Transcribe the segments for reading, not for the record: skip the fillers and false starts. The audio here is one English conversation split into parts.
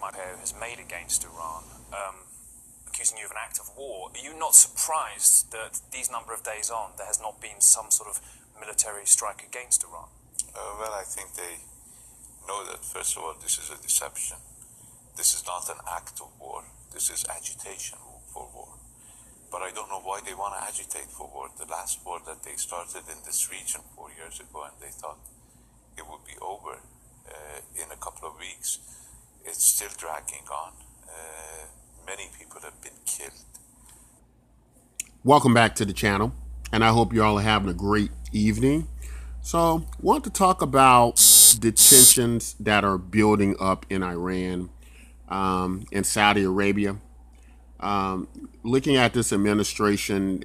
Pompeo has made against Iran, accusing you of an act of war. Are you not surprised that these number of days on, there has not been some sort of military strike against Iran? Well, I think they know that, first of all, this is a deception. This is not an act of war. This is agitation for war. But I don't know why they want to agitate for war. The last war that they started in this region 4 years ago, and they thought it would be over in a couple of weeks. It's still dragging on. Many people have been killed. Welcome back to the channel, and I hope you all are having a great evening. So, I want to talk about the tensions that are building up in Iran and Saudi Arabia. Looking at this administration,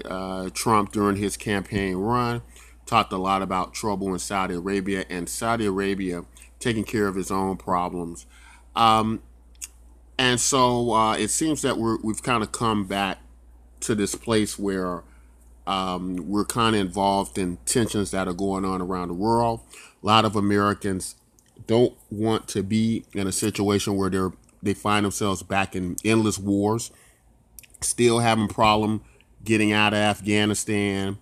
Trump during his campaign run talked a lot about trouble in Saudi Arabia and Saudi Arabia taking care of its own problems. And so it seems that we've kind of come back to this place where we're kind of involved in tensions that are going on around the world. A lot of Americans don't want to be in a situation where they find themselves back in endless wars, still having problem getting out of Afghanistan.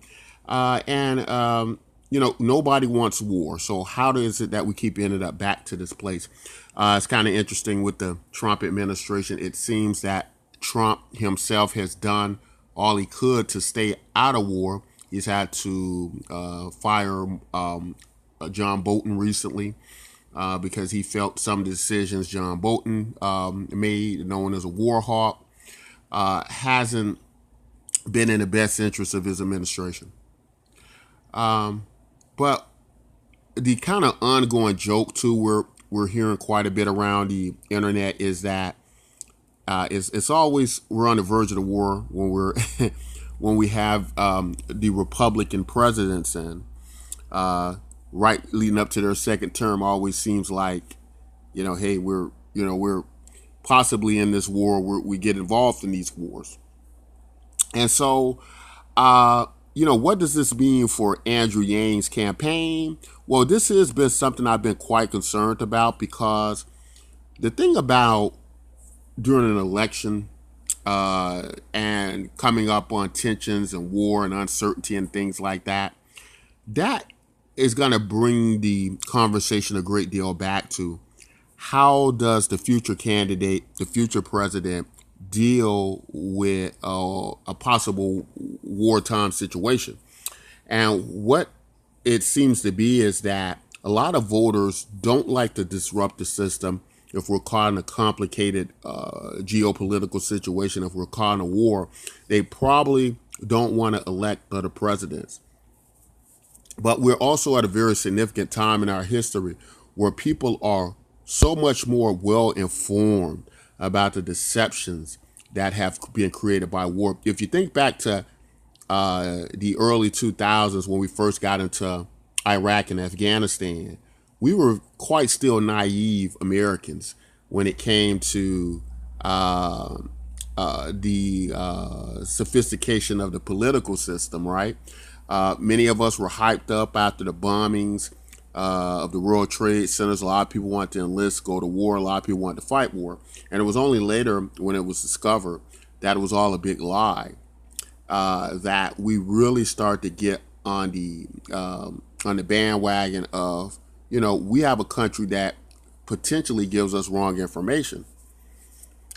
You know, nobody wants war. So how is it that we keep ending up back to this place? It's kind of interesting with the Trump administration. It seems that Trump himself has done all he could to stay out of war. He's had to fire John Bolton recently because he felt some decisions John Bolton made, known as a war hawk, hasn't been in the best interest of his administration. But the kind of ongoing joke too, we're hearing quite a bit around the internet, is that it's always we're on the verge of the war when we're when we have the Republican presidents in. Right leading up to their second term, always seems like, you know, hey, we're possibly in this war. We get involved in these wars, and so. You know, what does this mean for Andrew Yang's campaign? Well, this has been something I've been quite concerned about, because the thing about during an election and coming up on tensions and war and uncertainty and things like that, that is going to bring the conversation a great deal back to how does the future candidate, the future president, deal with a possible wartime situation. And what it seems to be is that a lot of voters don't like to disrupt the system if we're caught in a complicated geopolitical situation. If we're caught in a war, they probably don't want to elect other presidents. But we're also at a very significant time in our history where people are so much more well informed about the deceptions that have been created by war. If you think back to the early 2000s when we first got into Iraq and Afghanistan, we were quite still naive Americans when it came to the sophistication of the political system, right? Many of us were hyped up after the bombings of the World Trade Centers. A lot of people wanted to enlist, go to war. A lot of people wanted to fight war. And it was only later when it was discovered that it was all a big lie, that we really start to get on the bandwagon of, you know, we have a country that potentially gives us wrong information.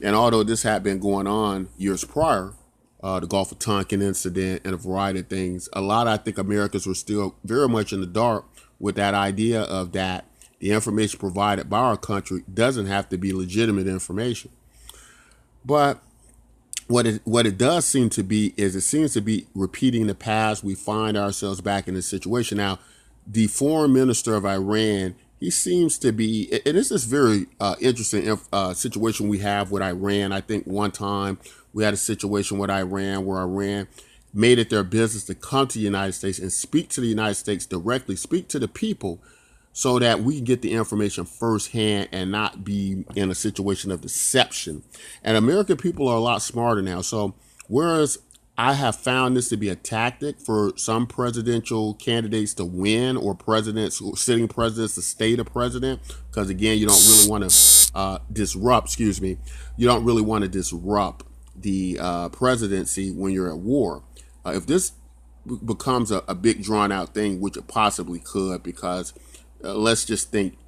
And although this had been going on years prior, the Gulf of Tonkin incident and a variety of things, I think Americans were still very much in the dark with that idea of that the information provided by our country doesn't have to be legitimate information. But what it does seem to be is it seems to be repeating the past. We find ourselves back in this situation. Now, the foreign minister of Iran, he seems to be, and this is very interesting situation we have with Iran. I think one time we had a situation with Iran where Iran made it their business to come to the United States and speak to the United States directly, speak to the people, so that we can get the information firsthand and not be in a situation of deception. And American people are a lot smarter now. So whereas I have found this to be a tactic for some presidential candidates to win, or presidents or sitting presidents to stay the president. Because again, you don't really want to disrupt. Excuse me. You don't really want to disrupt the presidency when you're at war. If this becomes a big drawn out thing, which it possibly could, because let's just think,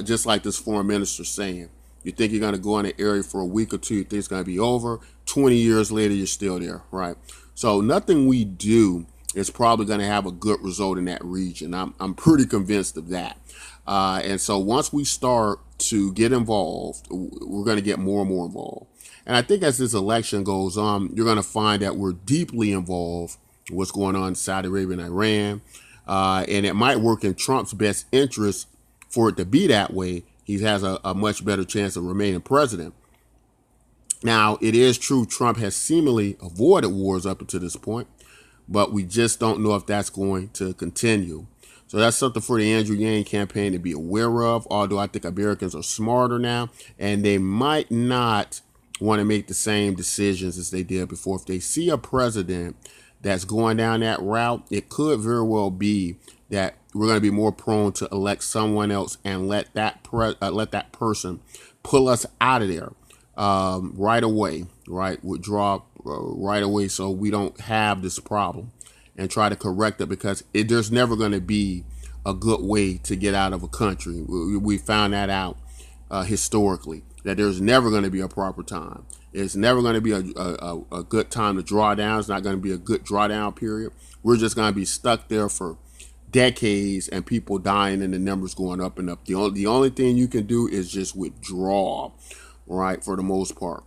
just like this foreign minister saying, you think you're going to go in the area for a week or two, you think it's going to be over. 20 years later, you're still there, right? So nothing we do is probably going to have a good result in that region. I'm pretty convinced of that. And so once we start to get involved, we're going to get more and more involved. And I think as this election goes on, you're going to find that we're deeply involved in what's going on in Saudi Arabia and Iran. And it might work in Trump's best interest for it to be that way. He has a much better chance of remaining president. Now, it is true Trump has seemingly avoided wars up until this point, but we just don't know if that's going to continue. So that's something for the Andrew Yang campaign to be aware of, although I think Americans are smarter now, and they might not want to make the same decisions as they did before. If they see a president that's going down that route, it could very well be that we're going to be more prone to elect someone else and let that person pull us out of there right away, right? Withdraw right away so we don't have this problem, and try to correct it, because there's never going to be a good way to get out of a country. We found that out historically, that there's never going to be a proper time. It's never going to be a good time to draw down. It's not going to be a good drawdown period. We're just going to be stuck there for decades, and people dying and the numbers going up and up. The only thing you can do is just withdraw, right, for the most part.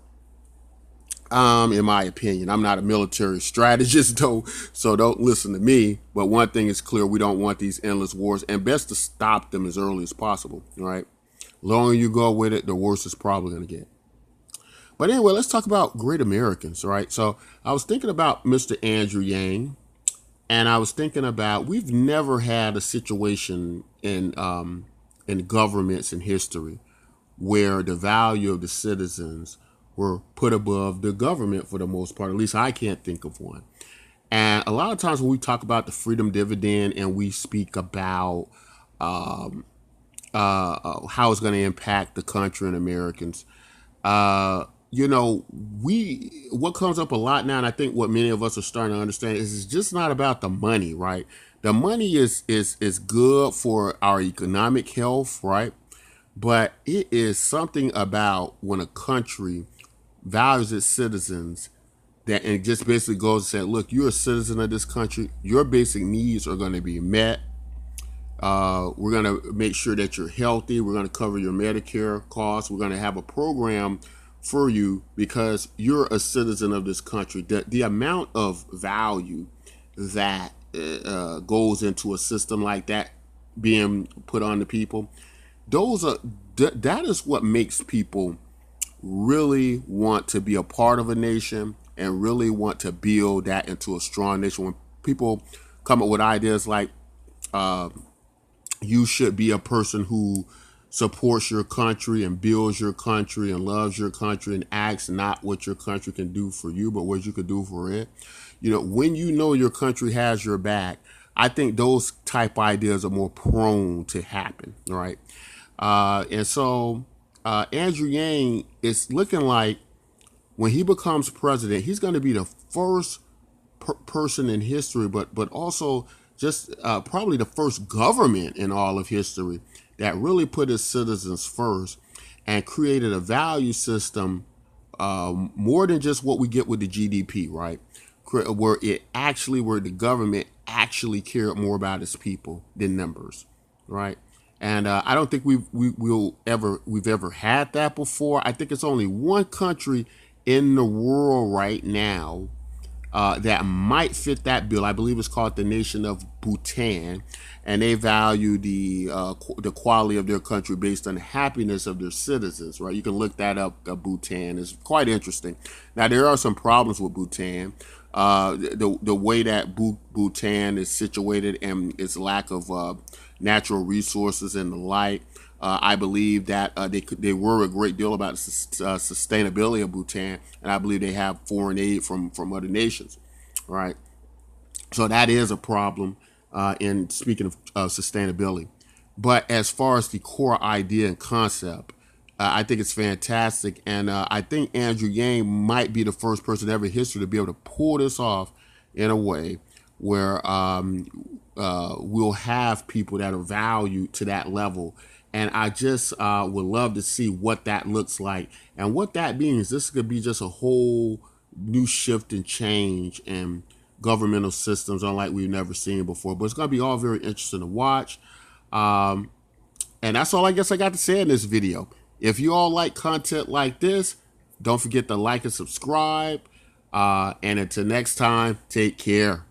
In my opinion, I'm not a military strategist though, so don't listen to me. But one thing is clear: we don't want these endless wars, and best to stop them as early as possible, right? The longer you go with it, the worse it's probably going to get. But anyway, let's talk about great Americans, right? So I was thinking about Mr. Andrew Yang, and I was thinking about, we've never had a situation in governments in history where the value of the citizens were put above the government for the most part. At least I can't think of one. And a lot of times when we talk about the freedom dividend and we speak about how it's going to impact the country and Americans, what comes up a lot now, and I think what many of us are starting to understand, is it's just not about the money, right? The money is good for our economic health, right? But it is something about when a country values its citizens, that and just basically goes and says, look, you're a citizen of this country. Your basic needs are going to be met. We're going to make sure that you're healthy. We're going to cover your Medicare costs. We're going to have a program for you because you're a citizen of this country. The amount of value that goes into a system like that being put on the people, that is what makes people really want to be a part of a nation and really want to build that into a strong nation. When people come up with ideas like you should be a person who supports your country and builds your country and loves your country and acts not what your country can do for you, but what you can do for it. When you know your country has your back, I think those type ideas are more prone to happen, right? And so Andrew Yang is looking like when he becomes president, he's going to be the first person in history, but also just probably the first government in all of history that really put its citizens first and created a value system more than just what we get with the GDP, right? Where the government actually cared more about its people than numbers, right? And I don't think we've ever had that before. I think it's only one country in the world right now that might fit that bill. I believe it's called the nation of Bhutan, and they value the quality of their country based on the happiness of their citizens, right? You can look that up. Bhutan is quite interesting. Now, there are some problems with Bhutan. The way that Bhutan is situated and its lack of natural resources and the like. I believe that they worry a great deal about the sustainability of Bhutan, and I believe they have foreign aid from other nations, right? So that is a problem in speaking of sustainability. But as far as the core idea and concept, I think it's fantastic, and I think Andrew Yang might be the first person ever in history to be able to pull this off in a way where we'll have people that are valued to that level. And I just would love to see what that looks like and what that means. This could be just a whole new shift and change in governmental systems, unlike we've never seen before. But it's going to be all very interesting to watch. And that's all I guess I got to say in this video. If you all like content like this, don't forget to like and subscribe. And until next time, take care.